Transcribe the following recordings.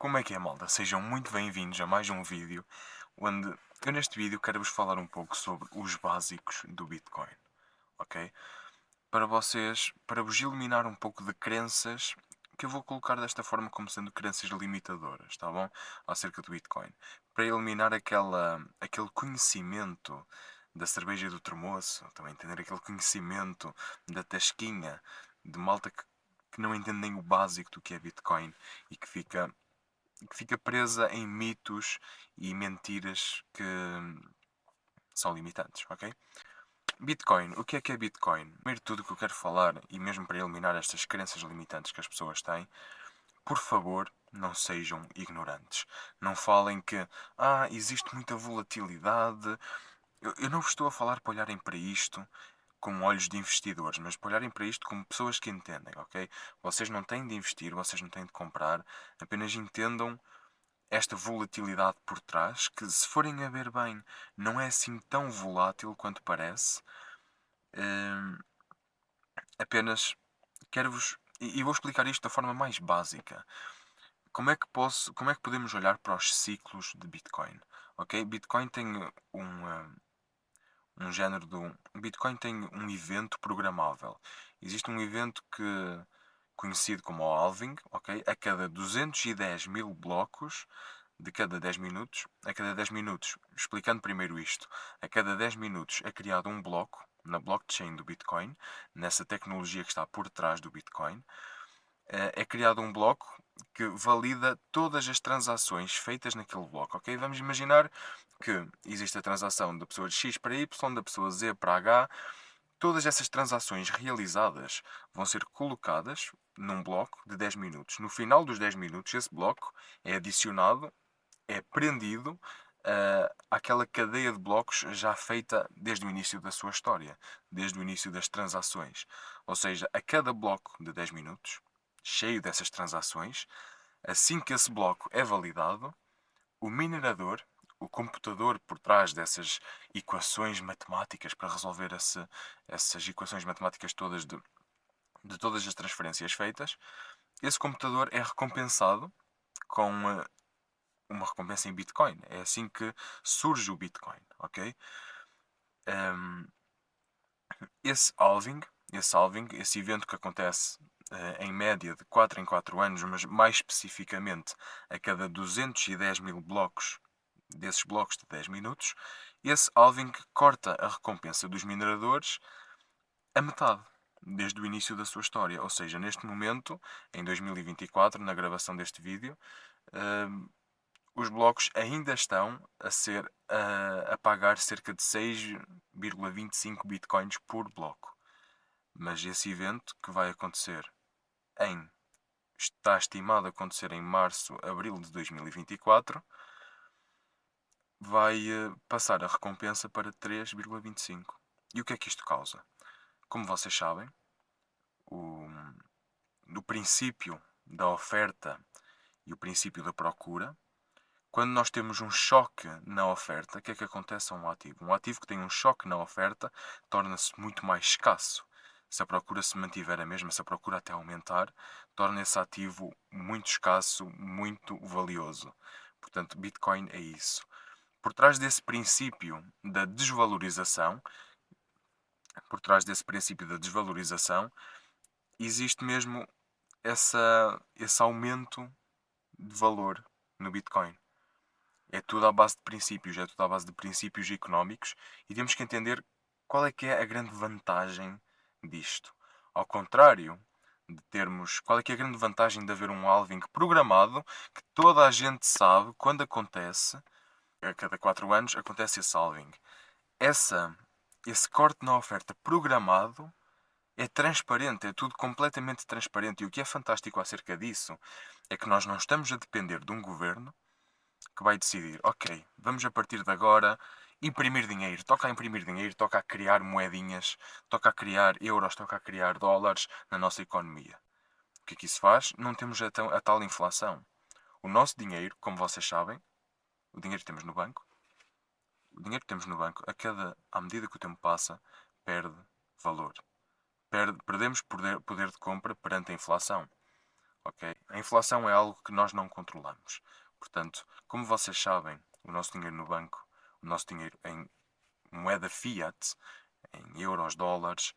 Como é que é, malta? Sejam muito bem-vindos a mais um vídeo, onde eu neste vídeo quero-vos falar um pouco sobre os básicos do Bitcoin, ok? Para vos eliminar um pouco de crenças, que eu vou colocar desta forma como sendo crenças limitadoras, tá bom? Acerca do Bitcoin. Para eliminar aquele conhecimento da cerveja do termoço, também entender aquele conhecimento da tasquinha, de malta que não entendem o básico do que é Bitcoin e que fica presa em mitos e mentiras que são limitantes, ok? Bitcoin, o que é Bitcoin? Primeiro de tudo o que eu quero falar, e mesmo para eliminar estas crenças limitantes que as pessoas têm, por favor, não sejam ignorantes. Não falem que, existe muita volatilidade. Eu não vos estou a falar para olharem para isto com olhos de investidores, mas para olharem para isto como pessoas que entendem, ok? Vocês não têm de investir, vocês não têm de comprar, apenas entendam esta volatilidade por trás, que se forem a ver bem, não é assim tão volátil quanto parece. Hum, Apenas quero-vos. E vou explicar isto da forma mais básica. Como é que podemos olhar para os ciclos de Bitcoin? Ok? Bitcoin tem um género de um. Bitcoin tem um evento programável. Existe um evento conhecido como o halving, ok? A cada 210 mil blocos de cada 10 minutos, a cada 10 minutos, explicando primeiro isto, a cada 10 minutos é criado um bloco na blockchain do Bitcoin, nessa tecnologia que está por trás do Bitcoin, é criado um bloco que valida todas as transações feitas naquele bloco, ok? Vamos imaginar que existe a transação da pessoa de X para Y, da pessoa Z para H. Todas essas transações realizadas vão ser colocadas num bloco de 10 minutos. No final dos 10 minutos, esse bloco é adicionado, é prendido àquela cadeia de blocos já feita desde o início da sua história, desde o início das transações. Ou seja, a cada bloco de 10 minutos, cheio dessas transações, assim que esse bloco é validado, o minerador, o computador por trás dessas equações matemáticas para resolver essas equações matemáticas todas de todas as transferências feitas, esse computador é recompensado com uma recompensa em Bitcoin. É assim que surge o Bitcoin, ok? Um, esse evento que acontece em média de 4 em 4 anos, mas mais especificamente a cada 210 mil blocos, desses blocos de 10 minutos, esse halving corta a recompensa dos mineradores a metade, desde o início da sua história. Ou seja, neste momento, em 2024, na gravação deste vídeo, hum, os blocos ainda estão a pagar cerca de 6,25 bitcoins por bloco. Mas esse evento que vai acontecer em está estimado a acontecer em março, abril de 2024, vai passar a recompensa para 3,25. E o que é que isto causa? Como vocês sabem, o, o princípio da oferta e o princípio da procura. Quando nós temos um choque na oferta, o que é que acontece a um ativo? Um ativo que tem um choque na oferta torna-se muito mais escasso. Se a procura se mantiver a mesma, se a procura até aumentar, torna esse ativo muito escasso, muito valioso. Portanto, Bitcoin é isso. Por trás desse princípio da desvalorização, existe mesmo esse aumento de valor no Bitcoin. É tudo à base de princípios, é tudo à base de princípios económicos e temos que entender qual é que é a grande vantagem disto. Ao contrário de termos, qual é que é a grande vantagem de haver um halving programado que toda a gente sabe quando acontece, a cada 4 anos acontece esse halving. Esse corte na oferta programado é transparente, é tudo completamente transparente. E o que é fantástico acerca disso é que nós não estamos a depender de um governo que vai decidir, ok, vamos a partir de agora imprimir dinheiro, toca a imprimir dinheiro, toca a criar moedinhas, toca a criar euros, toca a criar dólares na nossa economia. O que é que isso faz? Não temos a tal inflação. O nosso dinheiro, como vocês sabem, o dinheiro que temos no banco, à medida que o tempo passa, perde valor. Perdemos poder de compra perante a inflação. ok? A inflação é algo que nós não controlamos. Portanto, como vocês sabem, o nosso dinheiro no banco, o nosso dinheiro em moeda fiat, em euros, dólares,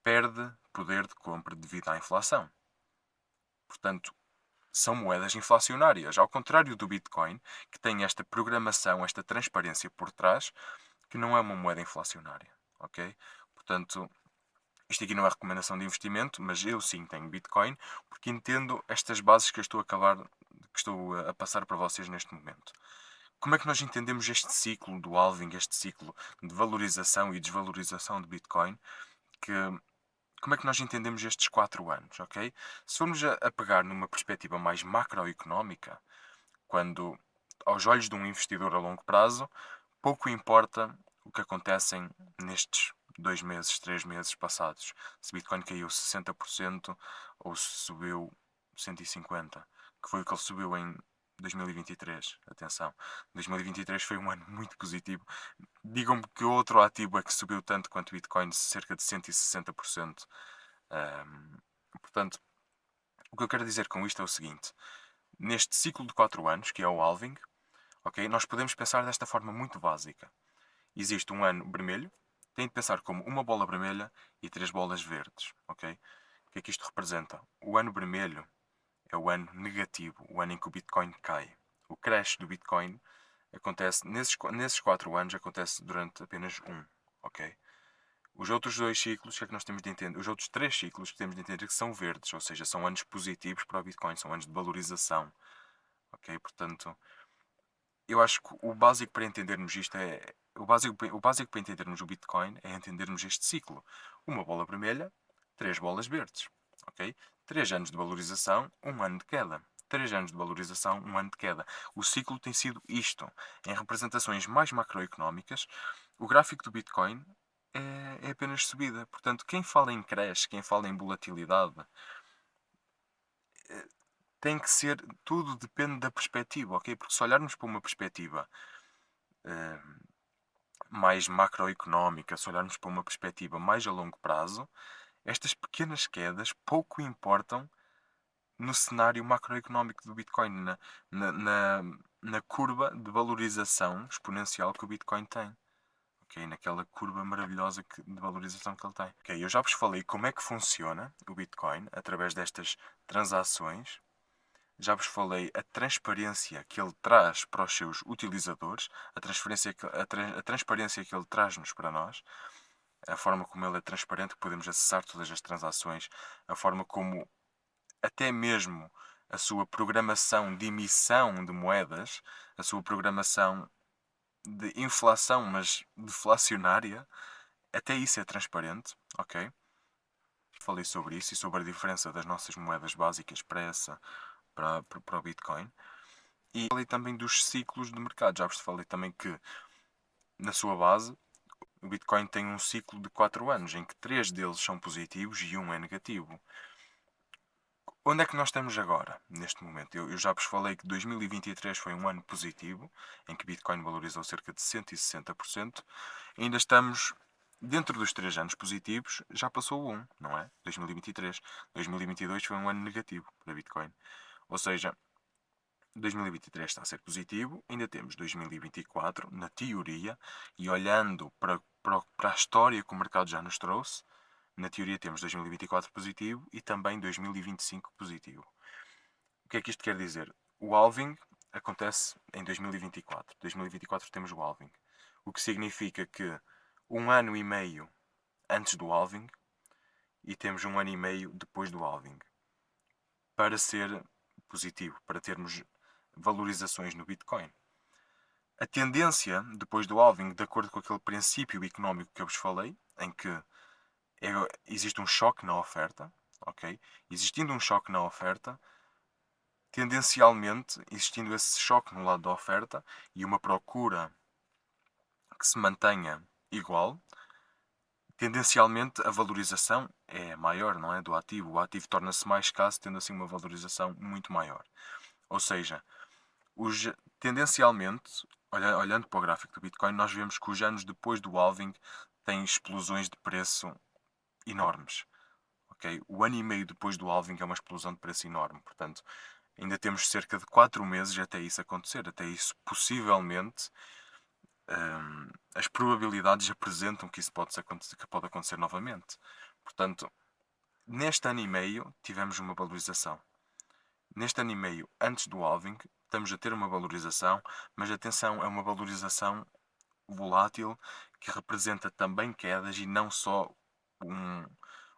perde poder de compra devido à inflação. Portanto, são moedas inflacionárias, ao contrário do Bitcoin, que tem esta programação, esta transparência por trás, que não é uma moeda inflacionária, ok? Portanto, isto aqui não é recomendação de investimento, mas eu sim tenho Bitcoin, porque entendo estas bases que que estou a passar para vocês neste momento. Como é que nós entendemos este ciclo do halving, este ciclo de valorização e desvalorização de Bitcoin, que como é que nós entendemos estes 4 anos, ok? Se formos a pegar numa perspectiva mais macroeconómica, quando, aos olhos de um investidor a longo prazo, pouco importa o que acontecem nestes 2 meses, 3 meses passados. Se Bitcoin caiu 60% ou se subiu 150%, que foi o que ele subiu em 2023. Atenção, 2023 foi um ano muito positivo. Digam-me que outro ativo é que subiu tanto quanto o Bitcoin, cerca de 160%. Portanto, o que eu quero dizer com isto é o seguinte: neste ciclo de 4 anos, que é o halving, ok, nós podemos pensar desta forma muito básica. Existe um ano vermelho, tem de pensar como uma bola vermelha e 3 bolas verdes, ok? O que é que isto representa? O ano vermelho é o ano negativo, o ano em que o Bitcoin cai. O crash do Bitcoin acontece, nesses 4 anos, acontece durante apenas um, ok? Os outros 2 ciclos, o que é que nós temos de entender? Os outros 3 ciclos que temos de entender que são verdes, ou seja, são anos positivos para o Bitcoin, são anos de valorização, ok? Portanto, eu acho que o básico para entendermos isto é. O básico para entendermos o Bitcoin é entendermos este ciclo. Uma bola vermelha, 3 bolas verdes. Ok? 3 anos de valorização, um ano de queda. 3 anos de valorização, um ano de queda. O ciclo tem sido isto. Em representações mais macroeconómicas, o gráfico do Bitcoin é apenas subida. Portanto, quem fala em crash, quem fala em volatilidade, tem que ser. Tudo depende da perspectiva, ok? Porque se olharmos para uma perspectiva eh, mais macroeconómica, se olharmos para uma perspectiva mais a longo prazo, estas pequenas quedas pouco importam no cenário macroeconómico do Bitcoin, na, na, na curva de valorização exponencial que o Bitcoin tem. Okay? Naquela curva maravilhosa de valorização que ele tem. Okay, eu já vos falei como é que funciona o Bitcoin através destas transações. Já vos falei a transparência que ele traz para os seus utilizadores, a transparência que ele traz-nos para nós, a forma como ele é transparente, que podemos acessar todas as transações, a forma como até mesmo a sua programação de emissão de moedas, a sua programação de inflação, mas deflacionária, até isso é transparente, ok? Falei sobre isso e sobre a diferença das nossas moedas básicas para o Bitcoin. E falei também dos ciclos de mercado. Já vos falei também que, na sua base, o Bitcoin tem um ciclo de 4 anos, em que 3 deles são positivos e um é negativo. Onde é que nós estamos agora, neste momento? Eu já vos falei que 2023 foi um ano positivo, em que Bitcoin valorizou cerca de 160%. Ainda estamos dentro dos 3 anos positivos, já passou um, não é? 2023. 2022 foi um ano negativo para Bitcoin. Ou seja, 2023 está a ser positivo, ainda temos 2024, na teoria, e olhando para a história que o mercado já nos trouxe, na teoria temos 2024 positivo e também 2025 positivo. O que é que isto quer dizer? O halving acontece em 2024. 2024 temos o halving. O que significa que um ano e meio antes do halving e temos um ano e meio depois do halving. Para ser positivo, para termos valorizações no Bitcoin. A tendência, depois do halving, de acordo com aquele princípio económico que eu vos falei, em que existe um choque na oferta, ok? Existindo um choque na oferta, tendencialmente, existindo esse choque no lado da oferta e uma procura que se mantenha igual, tendencialmente a valorização é maior, não é? Do ativo. O ativo torna-se mais escasso, tendo assim uma valorização muito maior. Ou seja, tendencialmente, olhando para o gráfico do Bitcoin, nós vemos que os anos depois do halving têm explosões de preço enormes. ok? O ano e meio depois do halving é uma explosão de preço enorme. Portanto, ainda temos cerca de 4 meses até isso acontecer. Até isso, possivelmente, as probabilidades apresentam que isso que pode acontecer novamente. Portanto, neste ano e meio tivemos uma valorização. Neste ano e meio, antes do halving, estamos a ter uma valorização, mas atenção, é uma valorização volátil que representa também quedas e não só um-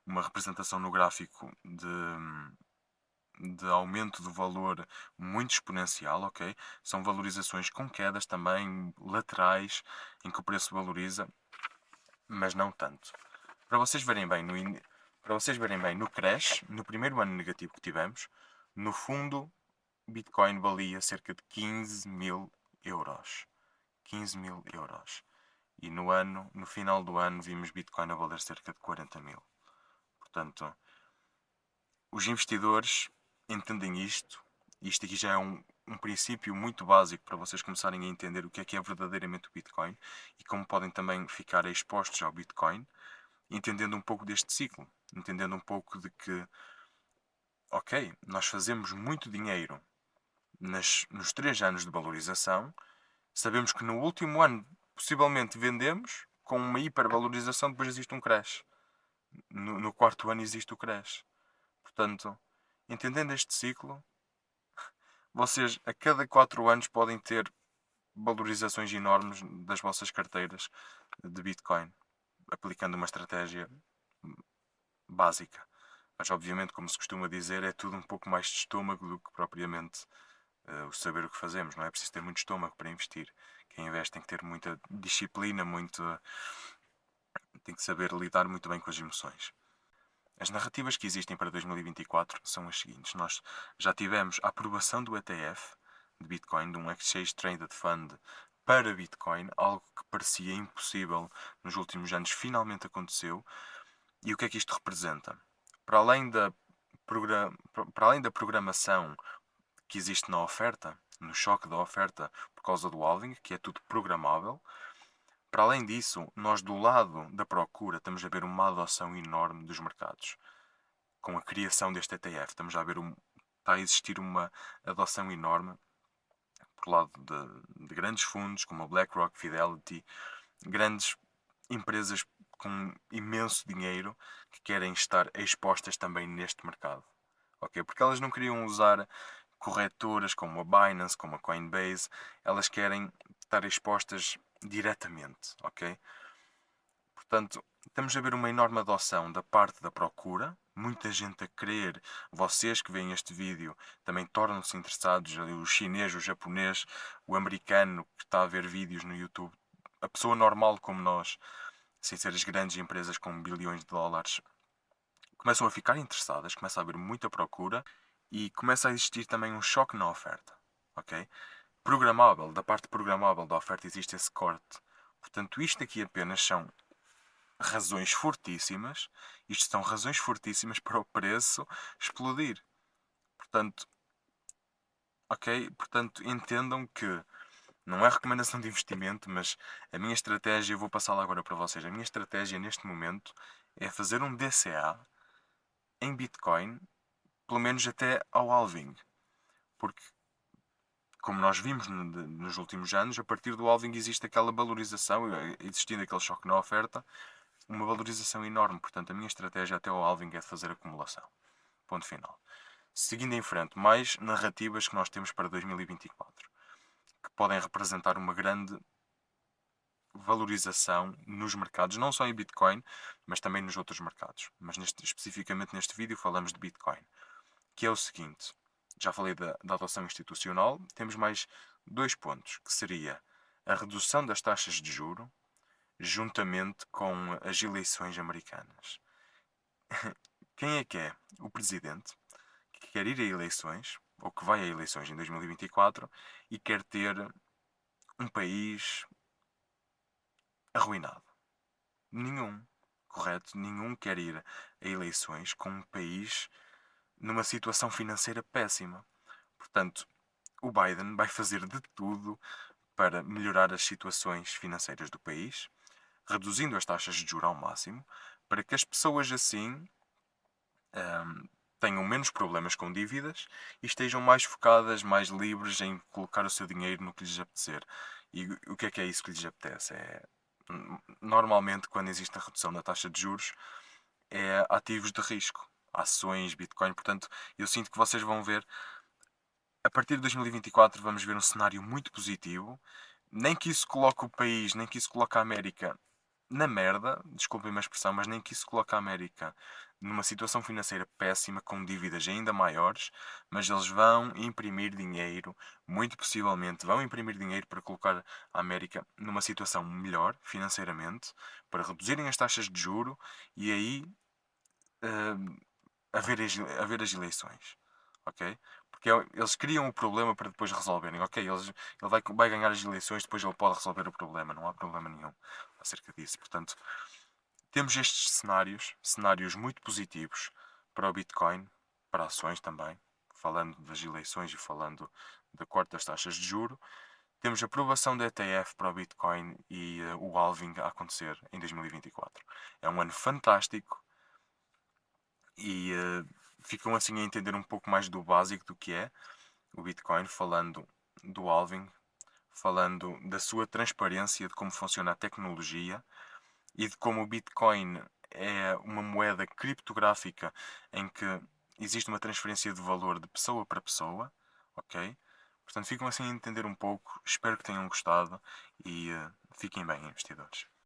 uma representação no gráfico de aumento do valor muito exponencial, ok? São valorizações com quedas também laterais em que o preço valoriza, mas não tanto. Para vocês verem bem para vocês verem bem no crash, no primeiro ano negativo que tivemos, no fundo, Bitcoin valia cerca de 15 mil euros. 15 mil euros. E no final do ano, vimos Bitcoin a valer cerca de 40 mil. Portanto, os investidores entendem isto. Isto aqui já é um princípio muito básico para vocês começarem a entender o que é verdadeiramente o Bitcoin e como podem também ficar expostos ao Bitcoin, entendendo um pouco deste ciclo, entendendo um pouco de que, ok, nós fazemos muito dinheiro nos 3 anos de valorização, sabemos que no último ano possivelmente vendemos com uma hipervalorização, depois existe um crash. No quarto ano existe o crash. Portanto, entendendo este ciclo, vocês a cada 4 anos podem ter valorizações enormes das vossas carteiras de Bitcoin, aplicando uma estratégia básica. Mas obviamente, como se costuma dizer, é tudo um pouco mais de estômago do que propriamente o saber o que fazemos. Não é preciso ter muito estômago para investir. Quem investe tem que ter muita disciplina, tem que saber lidar muito bem com as emoções. As narrativas que existem para 2024 são as seguintes. Nós já tivemos a aprovação do ETF de Bitcoin, de um Exchange Traded Fund para Bitcoin, algo que parecia impossível nos últimos anos, finalmente aconteceu. E o que é que isto representa? Para além da, para além da programação que existe na oferta, no choque da oferta por causa do halving, que é tudo programável, para além disso, nós do lado da procura estamos a ver uma adoção enorme dos mercados. Com a criação deste ETF, estamos a ver está a existir uma adoção enorme por lado de grandes fundos como a BlackRock, Fidelity, grandes empresas com imenso dinheiro que querem estar expostas também neste mercado. Ok? Porque elas não queriam usar corretoras como a Binance, como a Coinbase, elas querem estar expostas diretamente, ok? Portanto, estamos a ver uma enorme adoção da parte da procura, muita gente a querer. Vocês que veem este vídeo também tornam-se interessados, o chinês, o japonês, o americano que está a ver vídeos no YouTube, a pessoa normal como nós, sem ser as grandes empresas com bilhões de dólares, começam a ficar interessadas, começa a haver muita procura e começa a existir também um choque na oferta, ok? Programável, da parte programável da oferta existe esse corte. Portanto, isto aqui apenas são razões fortíssimas, isto são razões fortíssimas para o preço explodir. Portanto, ok? Portanto, entendam que não é recomendação de investimento, mas a minha estratégia, eu vou passá-la agora para vocês. A minha estratégia neste momento é fazer um DCA em Bitcoin, pelo menos até ao halving. Porque, como nós vimos nos últimos anos, a partir do halving existe aquela valorização, existindo aquele choque na oferta, uma valorização enorme. Portanto, a minha estratégia até ao halving é fazer acumulação. Ponto final. Seguindo em frente, mais narrativas que nós temos para 2024, que podem representar uma grande valorização nos mercados, não só em Bitcoin, mas também nos outros mercados. Mas especificamente neste vídeo falamos de Bitcoin, que é o seguinte. Já falei da adoção institucional, temos mais 2 pontos, que seria a redução das taxas de juro, juntamente com as eleições americanas. Quem é o presidente que quer ir a eleições, ou que vai a eleições em 2024, e quer ter um país arruinado? Nenhum, correto? Nenhum quer ir a eleições com um país numa situação financeira péssima. Portanto, o Biden vai fazer de tudo para melhorar as situações financeiras do país, reduzindo as taxas de juros ao máximo, para que as pessoas assim tenham menos problemas com dívidas e estejam mais focadas, mais livres em colocar o seu dinheiro no que lhes apetecer. E o que é isso que lhes apetece? Normalmente, quando existe a redução da taxa de juros, é ativos de risco, ações, Bitcoin. Portanto, eu sinto que vocês vão ver, a partir de 2024, vamos ver um cenário muito positivo. Nem que isso coloque o país, nem que isso coloque a América na merda, desculpem-me a expressão, mas nem que isso coloque a América numa situação financeira péssima, com dívidas ainda maiores, mas eles vão imprimir dinheiro, muito possivelmente vão imprimir dinheiro para colocar a América numa situação melhor financeiramente, para reduzirem as taxas de juro e aí haver as eleições, ok? Porque eles criam o problema para depois resolverem, ok? Ele vai ganhar as eleições, depois ele pode resolver o problema, não há problema nenhum acerca disso. Portanto, temos estes cenários muito positivos para o Bitcoin, para ações também, falando das eleições e falando da corte das taxas de juro. Temos a aprovação da ETF para o Bitcoin e o halving a acontecer em 2024. É um ano fantástico e ficam assim a entender um pouco mais do básico do que é o Bitcoin, falando do halving, falando da sua transparência, de como funciona a tecnologia e de como o Bitcoin é uma moeda criptográfica em que existe uma transferência de valor de pessoa para pessoa, ok? Portanto, ficam assim a entender um pouco. Espero que tenham gostado e fiquem bem, investidores.